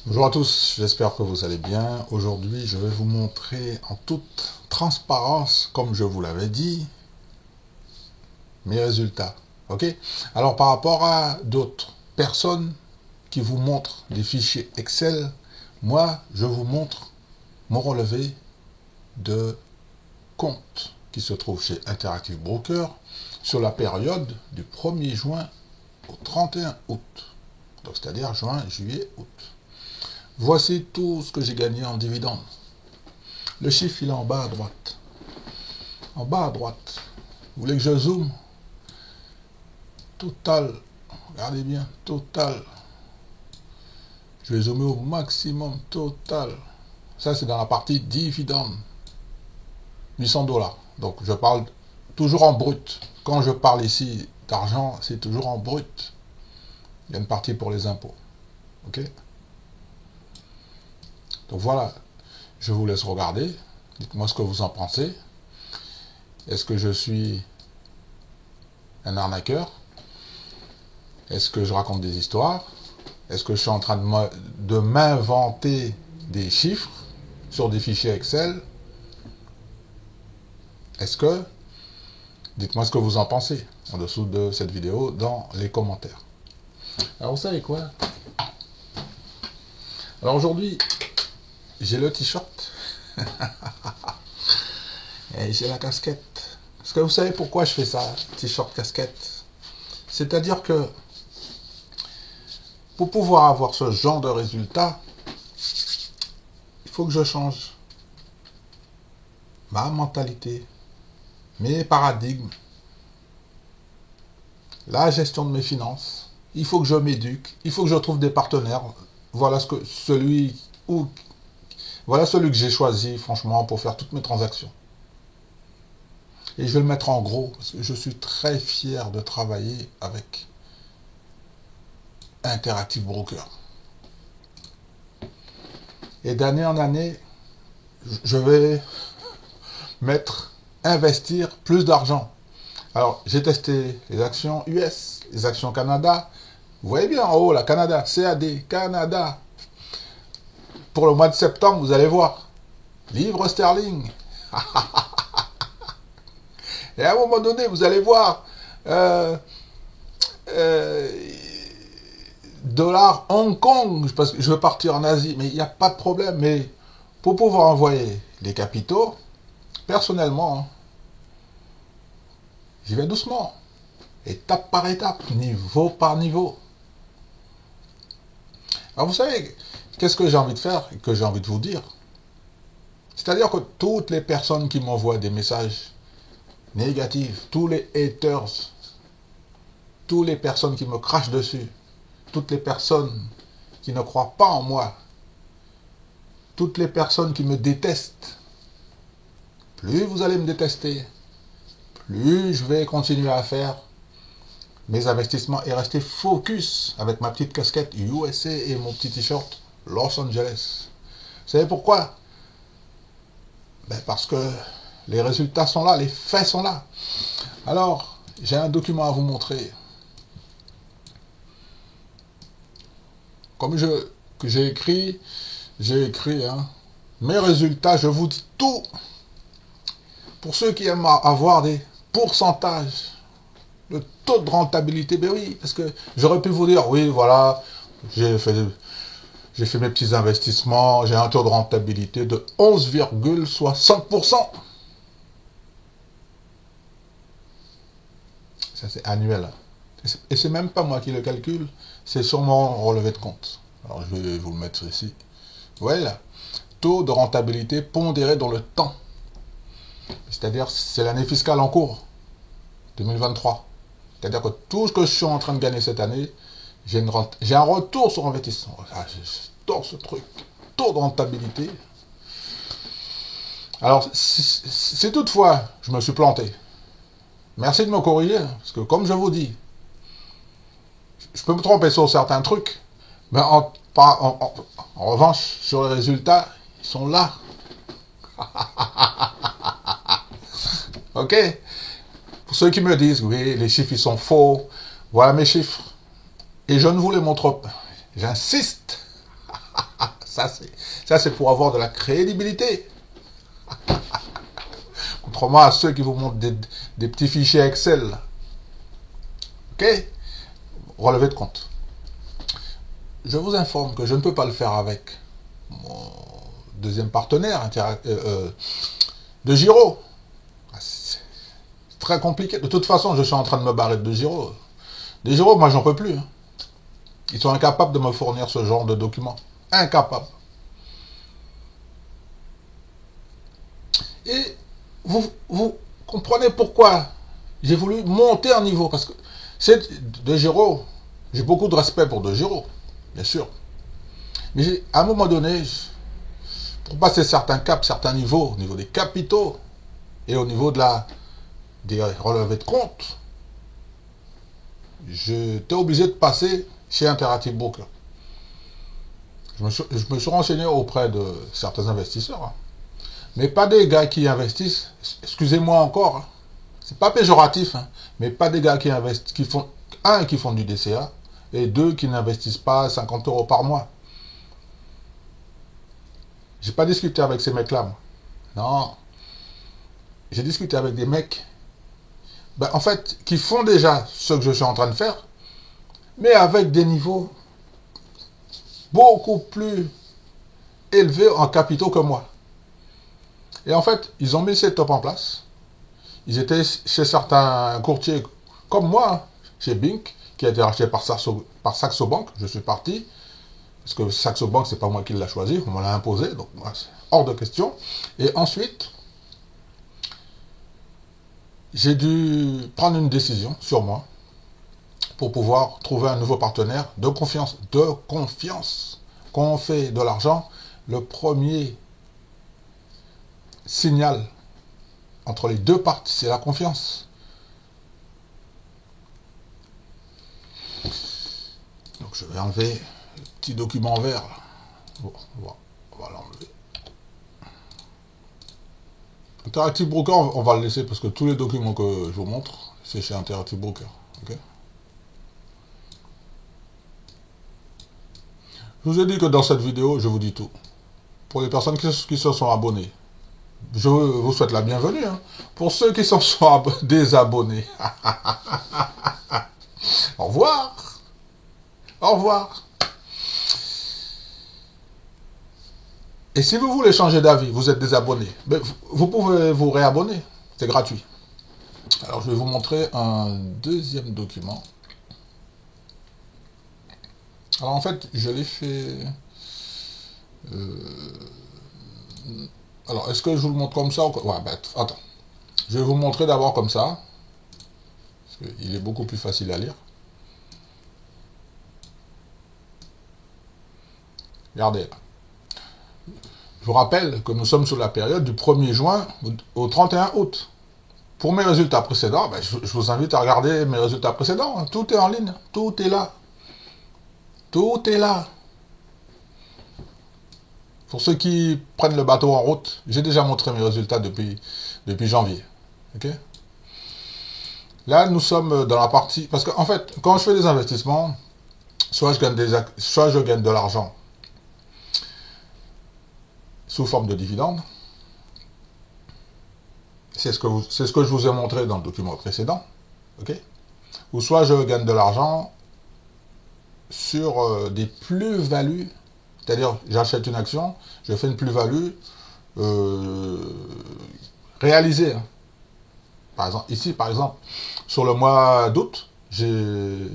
Bonjour à tous, j'espère que vous allez bien. Aujourd'hui, je vais vous montrer en toute transparence, comme je vous l'avais dit, mes résultats. Ok? Alors, par rapport à d'autres personnes qui vous montrent des fichiers Excel, moi, je vous montre mon relevé de compte qui se trouve chez Interactive Broker sur la période du 1er juin au 31 août. Donc, c'est-à-dire juin, juillet, août. Voici tout ce que j'ai gagné en dividendes. Le chiffre, il est en bas à droite. En bas à droite. Vous voulez que je zoome? Total. Regardez bien. Total. Je vais zoomer au maximum. Total. Ça, c'est dans la partie dividendes. 800 $. Donc, je parle toujours en brut. Quand je parle ici d'argent, c'est toujours en brut. Il y a une partie pour les impôts. OK? Donc, voilà. Je vous laisse regarder. Dites-moi ce que vous en pensez. Est-ce que je suis un arnaqueur? Est-ce que je raconte des histoires? Est-ce que je suis en train de m'inventer des chiffres sur des fichiers Excel? Est-ce que... Dites-moi ce que vous en pensez en dessous de cette vidéo dans les commentaires. Alors vous savez quoi? Alors aujourd'hui, j'ai le t-shirt et j'ai la casquette. Est-ce que vous savez pourquoi je fais ça, t-shirt, casquette? C'est-à-dire que pour pouvoir avoir ce genre de résultat, il faut que je change ma mentalité, mes paradigmes, la gestion de mes finances. Il faut que je m'éduque, il faut que je trouve des partenaires. Voilà celui que j'ai choisi, franchement, pour faire toutes mes transactions. Et je vais le mettre en gros, parce que je suis très fier de travailler avec Interactive Broker. Et d'année en année, je vais investir plus d'argent. Alors, j'ai testé les actions US, les actions Canada. Vous voyez bien en haut, la Canada, CAD, Canada. Pour le mois de septembre, vous allez voir. Livre sterling. Et à un moment donné, vous allez voir. Dollar Hong Kong, parce que je veux partir en Asie, mais il n'y a pas de problème. Mais pour pouvoir envoyer les capitaux, personnellement, j'y vais doucement, étape par étape, niveau par niveau. Alors vous savez, qu'est-ce que j'ai envie de faire et que j'ai envie de vous dire? C'est-à-dire que toutes les personnes qui m'envoient des messages négatifs, tous les haters, toutes les personnes qui me crachent dessus, toutes les personnes qui ne croient pas en moi, toutes les personnes qui me détestent, plus vous allez me détester, plus je vais continuer à faire mes investissements et rester focus avec ma petite casquette USA et mon petit t-shirt Los Angeles. Vous savez pourquoi? Parce que les résultats sont là, les faits sont là. Alors, j'ai un document à vous montrer. Comme j'ai écrit, mes résultats, je vous dis tout. Pour ceux qui aiment avoir des pourcentages, le taux de rentabilité, ben oui, parce que j'aurais pu vous dire, oui, voilà, j'ai fait mes petits investissements, j'ai un taux de rentabilité de 11,60%. Ça, c'est annuel. Et c'est même pas moi qui le calcule, c'est sur mon relevé de compte. Alors, je vais vous le mettre ici. Voilà. Taux de rentabilité pondéré dans le temps. C'est-à-dire, c'est l'année fiscale en cours, 2023. C'est-à-dire que tout ce que je suis en train de gagner cette année, j'ai un retour sur investissement. Ah, j'adore ce truc. Taux de rentabilité. Alors, si toutefois je me suis planté, merci de me corriger, parce que comme je vous dis, je peux me tromper sur certains trucs, mais en revanche, sur les résultats, ils sont là. Ok? Pour ceux qui me disent, oui, les chiffres, ils sont faux, voilà mes chiffres. Et je ne vous les montre pas. J'insiste. Ça, c'est pour avoir de la crédibilité. Contrairement à ceux qui vous montrent des petits fichiers Excel. Ok? Relevé de compte. Je vous informe que je ne peux pas le faire avec mon deuxième partenaire de Giro. C'est très compliqué. De toute façon, je suis en train de me barrer de Giro. De Giro, moi, j'en peux plus. Hein. Ils sont incapables de me fournir ce genre de documents. Incapables. Et vous comprenez pourquoi j'ai voulu monter un niveau. Parce que De Giro, j'ai beaucoup de respect pour De Giro, bien sûr. Mais à un moment donné, pour passer certains caps, certains niveaux, au niveau des capitaux et au niveau des relevés de compte, j'étais obligé de passer chez Interactive Broker. Je me suis renseigné auprès de certains investisseurs, hein. Mais pas des gars qui investissent, excusez-moi encore, hein, c'est pas péjoratif, hein, mais pas des gars qui investissent, qui font du DCA, et deux qui n'investissent pas 50 € par mois. J'ai pas discuté avec ces mecs-là, moi. Non. J'ai discuté avec des mecs, en fait, qui font déjà ce que je suis en train de faire, mais avec des niveaux beaucoup plus élevés en capitaux que moi. Et en fait, ils ont mis ces top en place. Ils étaient chez certains courtiers comme moi, chez Bink, qui a été racheté par Saxo Bank. Je suis parti, parce que Saxo Bank, c'est pas moi qui l'ai choisi, on me l'a imposé, donc moi, c'est hors de question. Et ensuite, j'ai dû prendre une décision sur moi pour pouvoir trouver un nouveau partenaire de confiance. De confiance. Quand on fait de l'argent, le premier signal entre les deux parties, c'est la confiance. Donc je vais enlever le petit document vert. Bon, on va l'enlever. Interactive Broker, on va le laisser parce que tous les documents que je vous montre, c'est chez Interactive Broker. Okay. Je vous ai dit que dans cette vidéo, je vous dis tout. Pour les personnes qui se sont abonnées, je vous souhaite la bienvenue. Hein. Pour ceux qui s'en sont désabonnés, au revoir. Au revoir. Et si vous voulez changer d'avis, vous êtes désabonné, vous pouvez vous réabonner. C'est gratuit. Alors, je vais vous montrer un deuxième document. Alors, en fait, je l'ai fait... Alors, est-ce que je vous le montre comme ça ou... Ouais, attends. Je vais vous montrer d'abord comme ça. Parce qu'il est beaucoup plus facile à lire. Regardez là. Je vous rappelle que nous sommes sur la période du 1er juin au 31 août. Pour mes résultats précédents, je vous invite à regarder mes résultats précédents. Hein. Tout est en ligne. Tout est là. Tout est là. Pour ceux qui prennent le bateau en route, j'ai déjà montré mes résultats depuis janvier. Okay. Là, nous sommes dans la partie... Parce qu'en fait, quand je fais des investissements, soit je gagne de l'argent sous forme de dividendes. C'est ce que je vous ai montré dans le document précédent. Okay. Ou soit je gagne de l'argent sur des plus-values. C'est-à-dire, j'achète une action, je fais une plus-value réalisée. Hein. Par exemple, sur le mois d'août, j'ai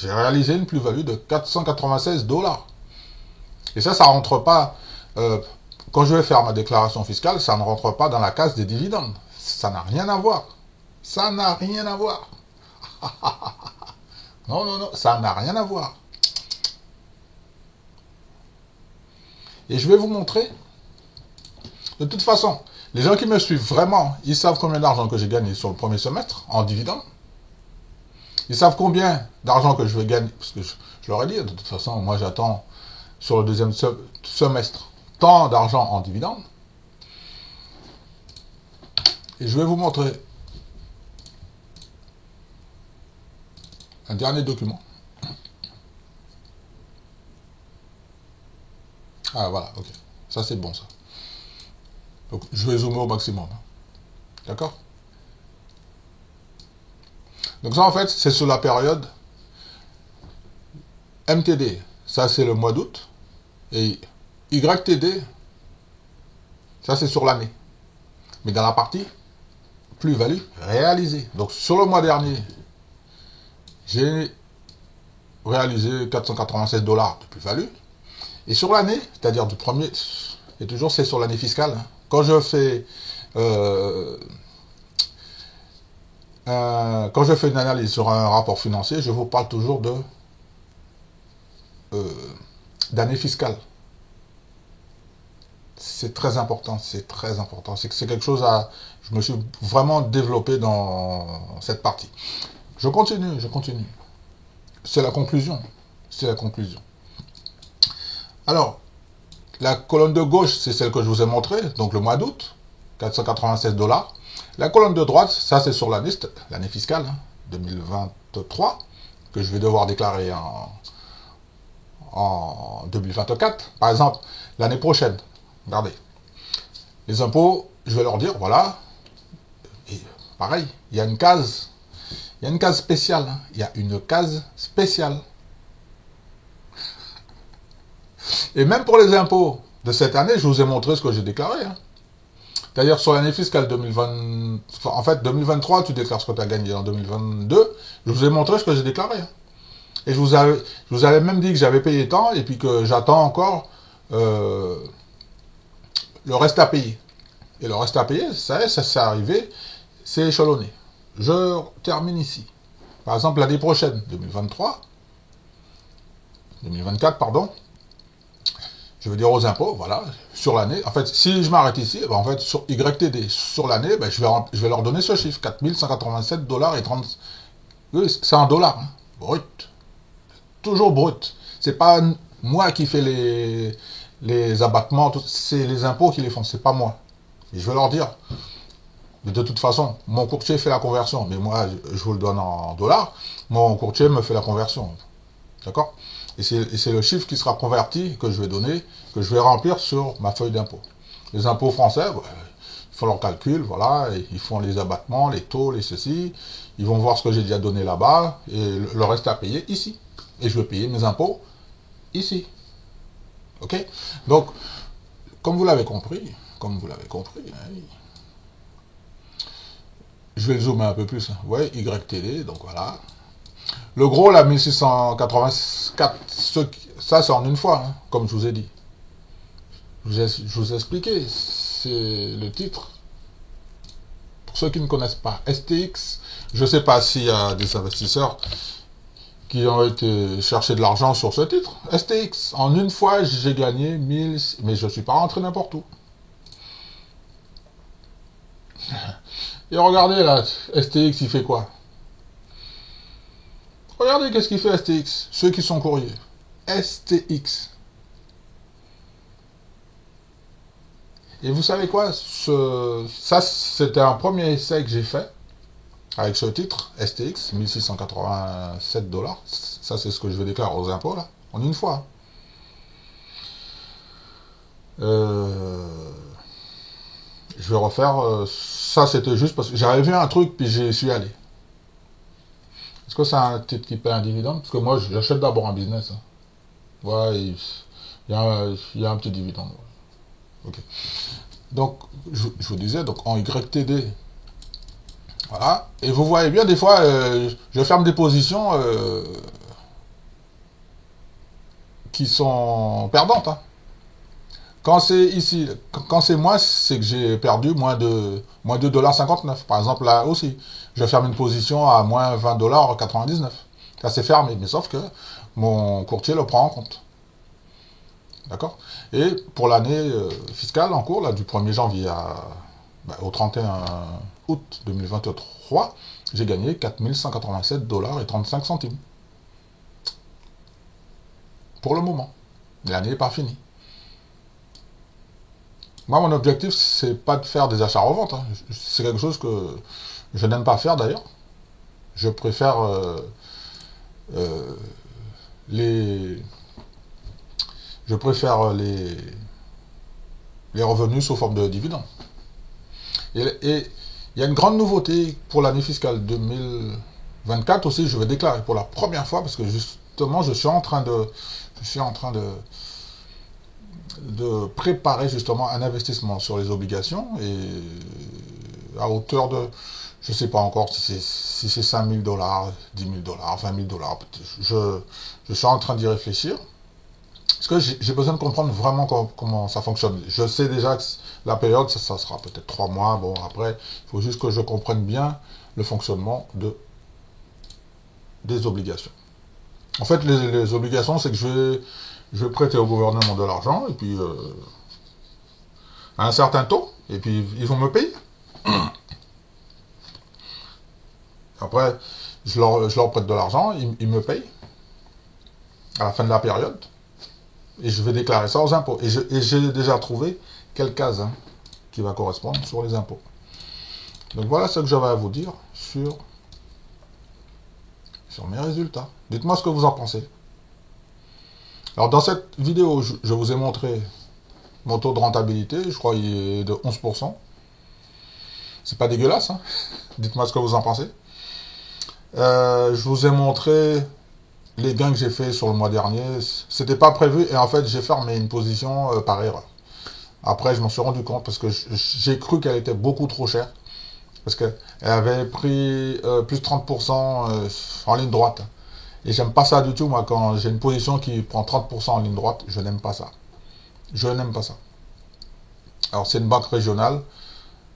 réalisé une plus-value de 496 $. Et ça rentre pas... quand je vais faire ma déclaration fiscale, ça ne rentre pas dans la case des dividendes. Ça n'a rien à voir. Ça n'a rien à voir. Non, ça n'a rien à voir. Et je vais vous montrer. De toute façon, les gens qui me suivent vraiment, ils savent combien d'argent que j'ai gagné sur le premier semestre en dividendes. Ils savent combien d'argent que je vais gagner. Parce que je leur ai dit, de toute façon, moi j'attends sur le deuxième semestre tant d'argent en dividendes. Et je vais vous montrer un dernier document. Ah, voilà, ok. Ça, c'est bon, ça. Donc, je vais zoomer au maximum. Hein. D'accord? Donc ça, en fait, c'est sur la période MTD. Ça, c'est le mois d'août. Et YTD, ça, c'est sur l'année. Mais dans la partie plus-value réalisée. Donc, sur le mois dernier, j'ai réalisé 487 dollars de plus-value. Et sur l'année, c'est-à-dire du premier, et toujours c'est sur l'année fiscale, hein. Quand je fais quand je fais une analyse sur un rapport financier, je vous parle toujours de euh, d'année fiscale. C'est très important, c'est très important. C'est quelque chose à... Je me suis vraiment développé dans cette partie. Je continue, je continue. C'est la conclusion. C'est la conclusion. Alors, la colonne de gauche, c'est celle que je vous ai montrée, donc le mois d'août, 496 dollars. La colonne de droite, ça c'est sur l'année fiscale, hein, 2023, que je vais devoir déclarer en 2024. Par exemple, l'année prochaine, regardez, les impôts, je vais leur dire, voilà, et pareil, il y a une case spéciale, hein, il y a une case spéciale. Et même pour les impôts de cette année, je vous ai montré ce que j'ai déclaré. Hein. C'est-à-dire sur l'année fiscale 2020, en fait 2023, tu déclares ce que tu as gagné en 2022. Je vous ai montré ce que j'ai déclaré. Hein. Et je vous avais même dit que j'avais payé tant et puis que j'attends encore le reste à payer. Et le reste à payer, ça s'est arrivé, c'est échelonné. Je termine ici. Par exemple, l'année prochaine, 2024, pardon, je veux dire aux impôts, voilà, sur l'année. En fait, si je m'arrête ici, ben en fait, sur YTD, sur l'année, ben je vais leur donner ce chiffre, 4187 dollars et 30... Oui, c'est en dollars, hein, brut. Toujours brut. C'est pas moi qui fais les abattements, c'est les impôts qui les font, c'est pas moi. Et je vais leur dire, mais de toute façon, mon courtier fait la conversion, mais moi, je vous le donne en dollars, mon courtier me fait la conversion. D'accord? Et c'est le chiffre qui sera converti que je vais donner, que je vais remplir sur ma feuille d'impôt. Les impôts français, bah, ils font leur calcul, voilà, et ils font les abattements, les taux, les ceci. Ils vont voir ce que j'ai déjà donné là-bas, et le reste à payer ici. Et je vais payer mes impôts ici. Ok? Donc, comme vous l'avez compris, hein, je vais le zoomer un peu plus. Hein. Ouais, YTD, donc voilà. Le gros, là, 1684, ça c'est en une fois, hein, comme je vous ai dit. Je vous ai expliqué, c'est le titre. Pour ceux qui ne connaissent pas, STX, je ne sais pas s'il y a des investisseurs qui ont été chercher de l'argent sur ce titre. STX, en une fois, j'ai gagné 1000, mais je ne suis pas rentré n'importe où. Et regardez là, STX, il fait quoi? Regardez qu'est-ce qu'il fait STX, ceux qui sont courriers. STX. Et vous savez quoi, ça c'était un premier essai que j'ai fait avec ce titre, STX, 1687 dollars. Ça c'est ce que je vais déclarer aux impôts là, en une fois. Je vais refaire, ça c'était juste parce que j'avais vu un truc puis j'y suis allé. Est-ce que c'est un titre qui paie un dividende? Parce que moi j'achète d'abord un business. Hein. Ouais, il y a un petit dividende. Ouais. Ok. Donc, je vous disais, donc en YTD, voilà. Et vous voyez bien, des fois, je ferme des positions qui sont perdantes. Hein. Quand c'est ici, quand c'est moins, c'est que j'ai perdu moins de $2,59. Par exemple, là aussi, je ferme une position à moins $20,99. Ça c'est fermé, mais sauf que mon courtier le prend en compte. D'accord? Et pour l'année fiscale en cours, là, du 1er janvier au 31 août 2023, j'ai gagné 4187 dollars et 35 centimes. Pour le moment. L'année n'est pas finie. Moi, mon objectif, c'est pas de faire des achats-reventes. Hein. C'est quelque chose que je n'aime pas faire d'ailleurs. Je préfère euh, les je préfère les revenus sous forme de dividendes. Et il y a une grande nouveauté pour l'année fiscale 2024 aussi, je vais déclarer pour la première fois, parce que justement, je suis en train de préparer justement un investissement sur les obligations, et à hauteur de, je ne sais pas encore si c'est 5 000 $, 10 000 $, 20 000 $. Je suis en train d'y réfléchir. Parce que j'ai besoin de comprendre vraiment comment ça fonctionne. Je sais déjà que la période, ça sera peut-être 3 mois. Bon, après, il faut juste que je comprenne bien le fonctionnement des obligations. En fait, les obligations, c'est que je vais prêter au gouvernement de l'argent, et puis à un certain taux, et puis ils vont me payer. Après, je leur prête de l'argent, ils me payent à la fin de la période, et je vais déclarer ça aux impôts. Et j'ai déjà trouvé quelle case qui va correspondre sur les impôts. Donc voilà ce que j'avais à vous dire sur mes résultats. Dites-moi ce que vous en pensez. Alors dans cette vidéo, je vous ai montré mon taux de rentabilité, je crois qu'il est de 11%. C'est pas dégueulasse, hein. Dites-moi ce que vous en pensez. Je vous ai montré les gains que j'ai fait sur le mois dernier. C'était pas prévu, et en fait j'ai fermé une position par erreur. Après je m'en suis rendu compte, parce que j'ai cru qu'elle était beaucoup trop chère, parce qu'elle avait pris plus de 30% en ligne droite. Et j'aime pas ça du tout, moi, quand j'ai une position qui prend 30% en ligne droite, je n'aime pas ça. Je n'aime pas ça. Alors c'est une banque régionale.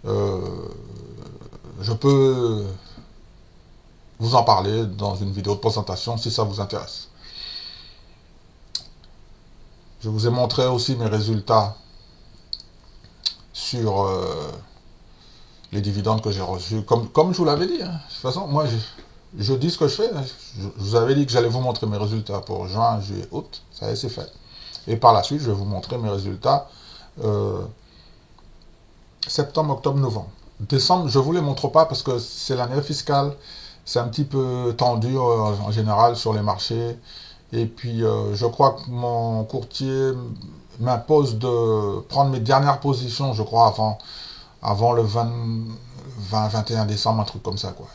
Je peux vous en parler dans une vidéo de présentation si ça vous intéresse. Je vous ai montré aussi mes résultats sur les dividendes que j'ai reçus. Comme je vous l'avais dit, hein. De toute façon, moi, je dis ce que je fais. Je vous avais dit que j'allais vous montrer mes résultats pour juin, juillet, août. Ça y est, c'est fait. Et par la suite, je vais vous montrer mes résultats septembre, octobre, novembre. Décembre, je ne vous les montre pas parce que c'est l'année fiscale. C'est un petit peu tendu en général sur les marchés. Et puis, je crois que mon courtier m'impose de prendre mes dernières positions, je crois, avant le 21 décembre, un truc comme ça, quoi.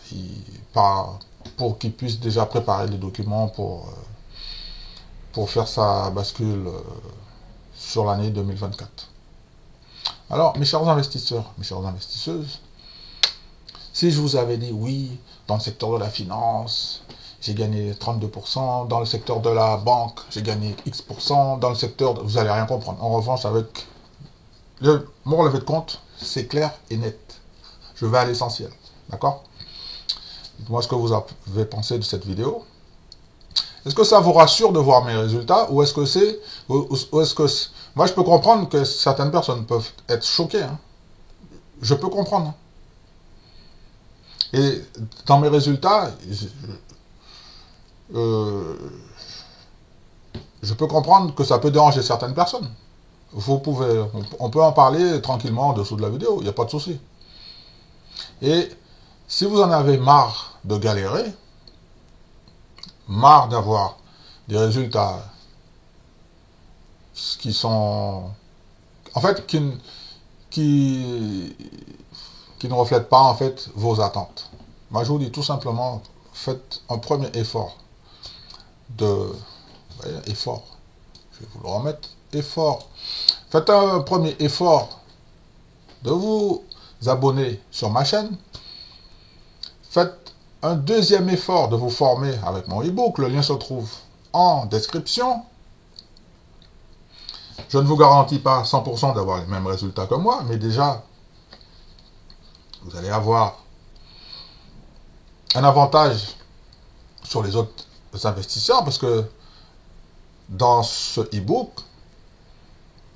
Pour qu'il puisse déjà préparer les documents pour faire sa bascule sur l'année 2024. Alors, mes chers investisseurs, mes chères investisseuses, si je vous avais dit oui, dans le secteur de la finance, j'ai gagné 32%, dans le secteur de la banque, j'ai gagné X%, dans le secteur, vous n'allez rien comprendre. En revanche, avec mon relevé de compte, c'est clair et net. Je vais à l'essentiel, d'accord? Dites-moi ce que vous avez pensé de cette vidéo. Est-ce que ça vous rassure de voir mes résultats, ou est-ce que c'est... Moi, je peux comprendre que certaines personnes peuvent être choquées. Hein. Je peux comprendre. Et dans mes résultats, je peux comprendre que ça peut déranger certaines personnes. On peut en parler tranquillement en dessous de la vidéo, il n'y a pas de souci. Et si vous en avez marre de galérer, marre d'avoir des résultats qui sont... En fait, qui ne reflètent pas en fait vos attentes. Moi, je vous dis tout simplement, faites un premier effort effort. Je vais vous le remettre. Effort. Faites un premier effort de vous abonner sur ma chaîne. Faites un deuxième effort de vous former avec mon e-book. Le lien se trouve en description. Je ne vous garantis pas 100% d'avoir les mêmes résultats que moi, mais déjà, vous allez avoir un avantage sur les autres investisseurs, parce que dans ce e-book,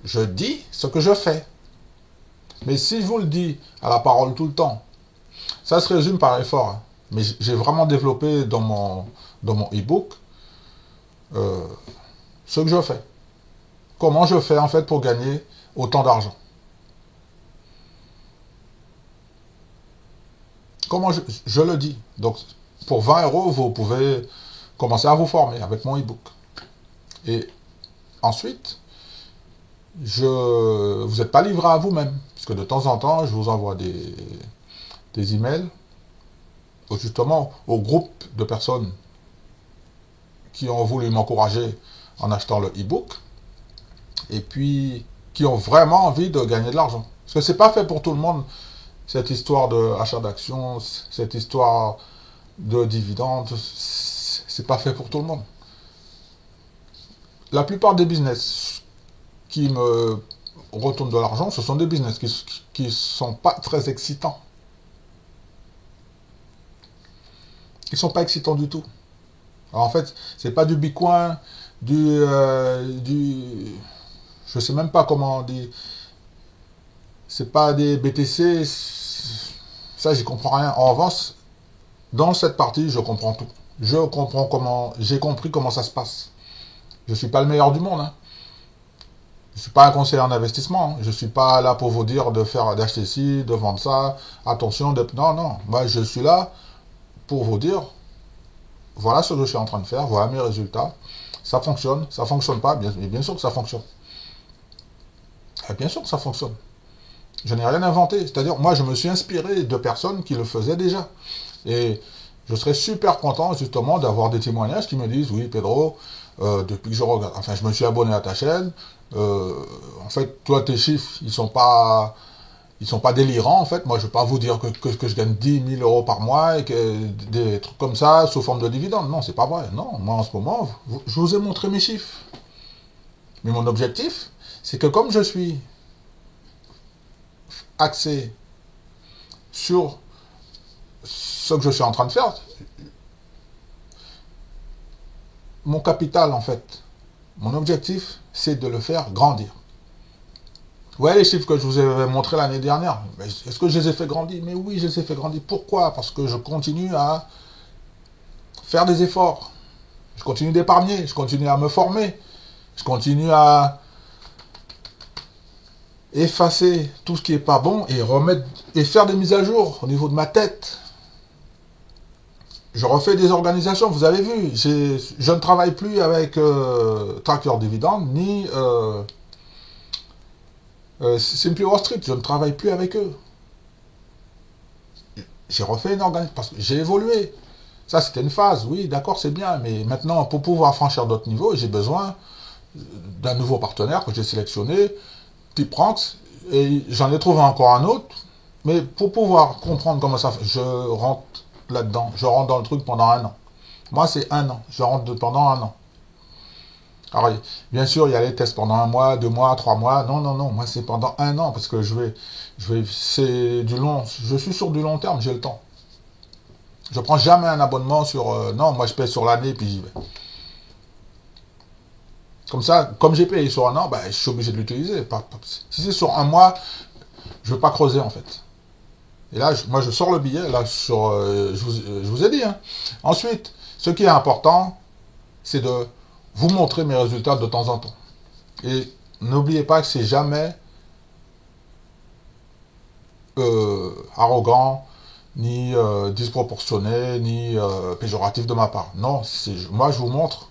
je dis ce que je fais. Mais si je vous le dis à la parole tout le temps, ça se résume par effort. Hein. Mais j'ai vraiment développé dans mon e-book ce que je fais. Comment je fais en fait pour gagner autant d'argent. Comment je le dis. Donc, pour 20 €, vous pouvez commencer à vous former avec mon e-book. Et ensuite, vous n'êtes pas livré à vous-même. Parce que de temps en temps, je vous envoie des emails, justement, au groupe de personnes qui ont voulu m'encourager en achetant le e-book, et puis qui ont vraiment envie de gagner de l'argent. Parce que c'est pas fait pour tout le monde, cette histoire d'achat d'actions, cette histoire de dividendes, c'est pas fait pour tout le monde. La plupart des business qui me retournent de l'argent, ce sont des business qui sont pas très excitants. Ils sont pas excitants du tout. Alors en fait, c'est pas du Bitcoin, je sais même pas comment on dit, c'est pas des BTC, ça j'y comprends rien. En revanche, dans cette partie, je comprends tout. J'ai compris comment ça se passe. Je suis pas le meilleur du monde, hein. Je suis pas un conseiller en investissement, hein. Je suis pas là pour vous dire d'acheter ci, de vendre ça, attention, non, non. Moi, je suis là pour vous dire, voilà ce que je suis en train de faire, voilà mes résultats. Ça fonctionne pas, bien sûr que ça fonctionne. Et bien sûr que ça fonctionne. Je n'ai rien inventé. C'est-à-dire, moi, je me suis inspiré de personnes qui le faisaient déjà. Et je serais super content, justement, d'avoir des témoignages qui me disent, oui, Pedro, depuis que je regarde, enfin, je me suis abonné à ta chaîne, en fait, toi, tes chiffres, ils sont pas délirants, en fait. Moi, je vais pas vous dire que je gagne 10 000 euros par mois et que des trucs comme ça, sous forme de dividendes. Non, c'est pas vrai. Non, moi, en ce moment, je vous ai montré mes chiffres. Mais mon objectif, c'est que comme je suis axé sur ce que je suis en train de faire, mon capital, en fait, mon objectif, c'est de le faire grandir. Vous voyez les chiffres que je vous ai montrés l'année dernière? Est-ce que je les ai fait grandir? Mais oui, je les ai fait grandir. Pourquoi? Parce que je continue à faire des efforts. Je continue d'épargner, je continue à me former, je continue à effacer tout ce qui n'est pas bon et faire des mises à jour au niveau de ma tête. Je refais des organisations, vous avez vu, je ne travaille plus avec Tracker Dividend ni Simply Wall Street, je ne travaille plus avec eux. J'ai refait une organisation parce que j'ai évolué. Ça, c'était une phase, oui, d'accord, c'est bien, mais maintenant, pour pouvoir franchir d'autres niveaux, j'ai besoin d'un nouveau partenaire que j'ai sélectionné, type Ranks, et j'en ai trouvé encore un autre, mais pour pouvoir comprendre comment ça fait, je rentre là-dedans, je rentre dans le truc pendant un an. Moi, c'est un an, je rentre pendant un an. Alors, bien sûr, il y a les tests pendant un mois, 2 mois, 3 mois. Non, non, non, moi, c'est pendant un an, parce que c'est du long, je suis sur du long terme, j'ai le temps. Je prends jamais un abonnement sur, non, moi, je paye sur l'année, puis j'y vais. Comme ça, comme j'ai payé sur un an, ben, je suis obligé de l'utiliser. Si c'est sur un mois, je ne veux pas creuser, en fait. Et là, moi, je sors le billet, là, je vous ai dit, hein. Ensuite, ce qui est important, c'est de vous montrer mes résultats de temps en temps. Et n'oubliez pas que c'est jamais arrogant, ni disproportionné, ni péjoratif de ma part. Non, moi, je vous montre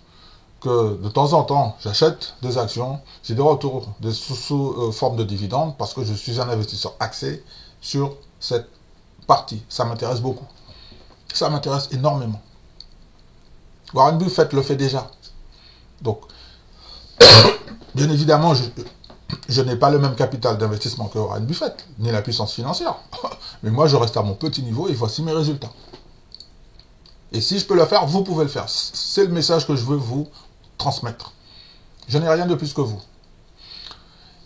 que de temps en temps, j'achète des actions, j'ai des retours sous forme de dividendes parce que je suis un investisseur axé sur cette partie. Ça m'intéresse beaucoup. Ça m'intéresse énormément. Warren Buffett le fait déjà. Donc, bien évidemment, je n'ai pas le même capital d'investissement que Warren Buffett, ni la puissance financière. Mais moi, je reste à mon petit niveau et voici mes résultats. Et si je peux le faire, vous pouvez le faire. C'est le message que je veux vous transmettre. Je n'ai rien de plus que vous.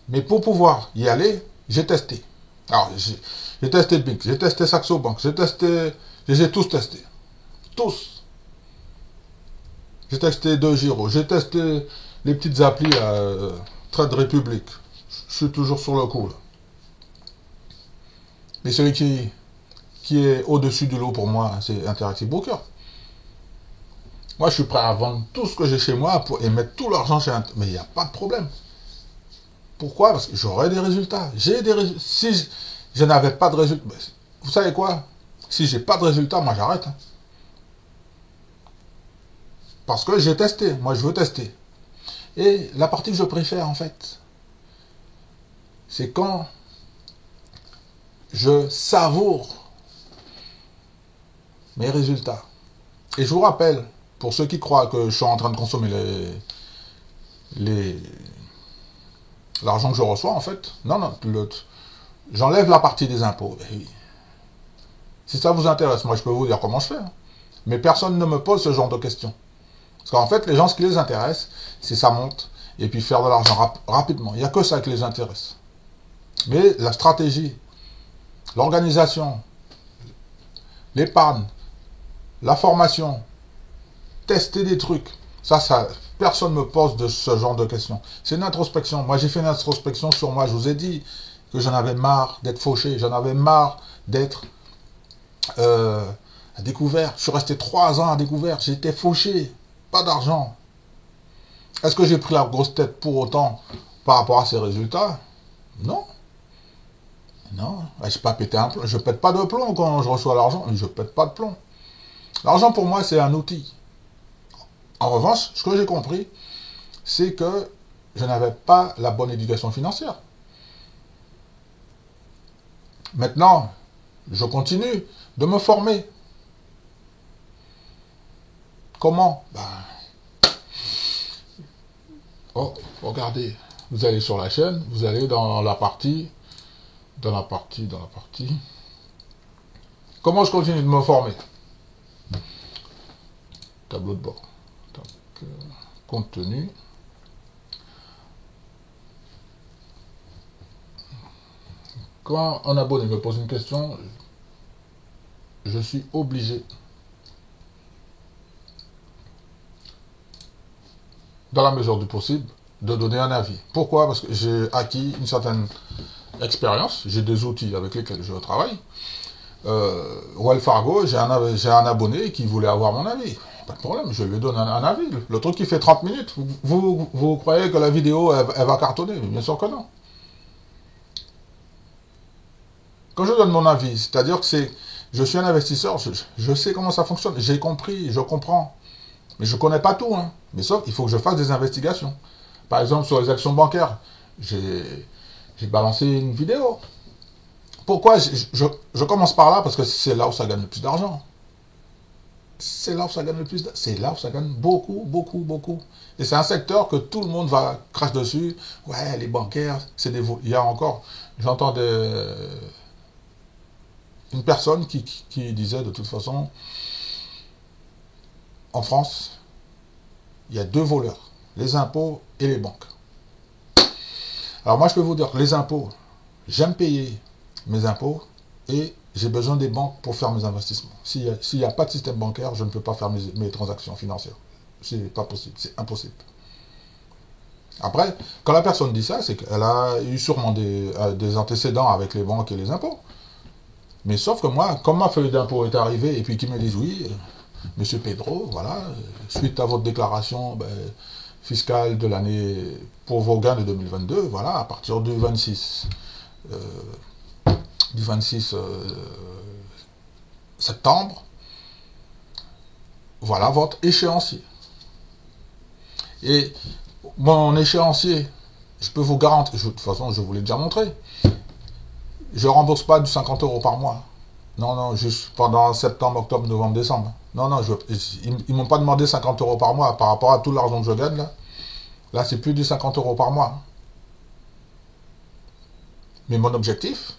Mais pour pouvoir y aller, j'ai testé. Alors, j'ai testé Bink, j'ai testé Saxo Bank, je les ai tous testés. Tous. J'ai testé DeGiro, j'ai testé les petites applis Trade Republic. Je suis toujours sur le coup, là. Mais celui qui est au-dessus du lot pour moi, c'est Interactive Broker. Moi, je suis prêt à vendre tout ce que j'ai chez moi et mettre tout l'argent chez un... Mais il n'y a pas de problème. Pourquoi? Parce que j'aurai des résultats. J'ai des résultats. Si je n'avais pas de résultats... Vous savez quoi? Si j'ai pas de résultats, moi j'arrête. Hein. Parce que j'ai testé. Moi, je veux tester. Et la partie que je préfère, en fait, c'est quand je savoure mes résultats. Et je vous rappelle, pour ceux qui croient que je suis en train de consommer l'argent que je reçois, en fait, non, non, j'enlève la partie des impôts. Et si ça vous intéresse, moi je peux vous dire comment je fais. Hein. Mais personne ne me pose ce genre de questions. Parce qu'en fait, les gens, ce qui les intéresse, c'est ça monte, et puis faire de l'argent rapidement. Il n'y a que ça qui les intéresse. Mais la stratégie, l'organisation, l'épargne, la formation, tester des trucs, ça, personne ne me pose de ce genre de questions. C'est une introspection. Moi, j'ai fait une introspection sur moi. Je vous ai dit que j'en avais marre d'être fauché. J'en avais marre d'être à découvert. Je suis resté 3 ans à découvert. J'étais fauché. Pas d'argent. Est-ce que j'ai pris la grosse tête pour autant par rapport à ces résultats? Non. Non. Je pas pété un plomb. Je pète pas de plomb quand je reçois l'argent. Je pète pas de plomb. L'argent pour moi, c'est un outil. En revanche, ce que j'ai compris, c'est que je n'avais pas la bonne éducation financière. Maintenant, je continue de me former. Comment? Oh, regardez, vous allez sur la chaîne, vous allez dans la partie. Comment je continue de me former? Tableau de bord. Donc, contenu. Quand un abonné me pose une question, je suis obligé, dans la mesure du possible, de donner un avis. Pourquoi? Parce que j'ai acquis une certaine expérience, j'ai des outils avec lesquels je travaille. Wells Fargo, j'ai un abonné qui voulait avoir mon avis. Pas de problème, je lui donne un avis. Le truc qui fait 30 minutes, vous croyez que la vidéo, elle va cartonner? Bien sûr que non. Quand je donne mon avis, c'est-à-dire que je suis un investisseur, je sais comment ça fonctionne, j'ai compris, je comprends. Mais je ne connais pas tout, hein. Mais sauf, il faut que je fasse des investigations. Par exemple, sur les actions bancaires, j'ai balancé une vidéo. Pourquoi je commence par là? Parce que c'est là où ça gagne le plus d'argent. C'est là où ça gagne le plus d'argent. C'est là où ça gagne beaucoup, beaucoup, beaucoup. Et c'est un secteur que tout le monde va cracher dessus. Ouais, les bancaires, c'est des... Il y a encore... J'entends une personne qui disait de toute façon, en France, il y a 2 voleurs, les impôts et les banques. Alors moi je peux vous dire que les impôts, j'aime payer mes impôts et j'ai besoin des banques pour faire mes investissements. S'il n'y a pas de système bancaire, je ne peux pas faire mes transactions financières. C'est pas possible, c'est impossible. Après, quand la personne dit ça, c'est qu'elle a eu sûrement des antécédents avec les banques et les impôts. Mais sauf que moi, comme ma feuille d'impôt est arrivée et puis qu'ils me disent oui, monsieur Pedro, voilà, suite à votre déclaration fiscale de l'année pour vos gains de 2022, voilà, à partir du 26 septembre, voilà votre échéancier. Et mon échéancier, je peux vous garantir, de toute façon je vous l'ai déjà montré, je ne rembourse pas du 50 € par mois. Non, non, juste pendant septembre, octobre, novembre, décembre. Non, non, ils ne m'ont pas demandé 50 € par mois par rapport à tout l'argent que je gagne là. Là, c'est plus de 50 € par mois. Mais mon objectif,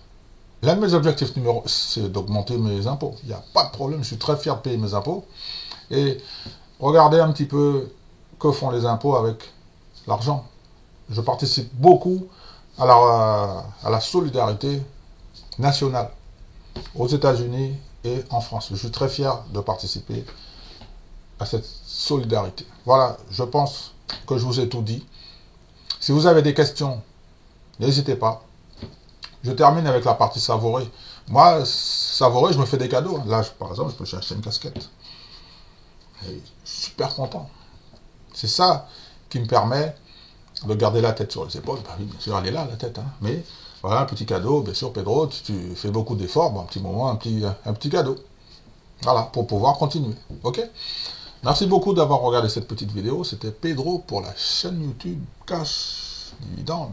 l'un de mes objectifs numéro, c'est d'augmenter mes impôts. Il n'y a pas de problème, je suis très fier de payer mes impôts. Et regardez un petit peu que font les impôts avec l'argent. Je participe beaucoup à la solidarité nationale aux États-Unis et en France. Je suis très fier de participer à cette solidarité. Voilà, je pense que je vous ai tout dit. Si vous avez des questions, n'hésitez pas. Je termine avec la partie savourer. Moi, savourer, je me fais des cadeaux. Là, par exemple, je peux chercher une casquette. Et je suis super content. C'est ça qui me permet de garder la tête sur les épaules. Bah oui, bien sûr, elle est là, la tête. Hein. Mais voilà, un petit cadeau. Bien sûr, Pedro, tu fais beaucoup d'efforts. Bon, un petit moment, un petit cadeau. Voilà, pour pouvoir continuer. Ok? Merci beaucoup d'avoir regardé cette petite vidéo. C'était Pedro pour la chaîne YouTube Cash Dividende.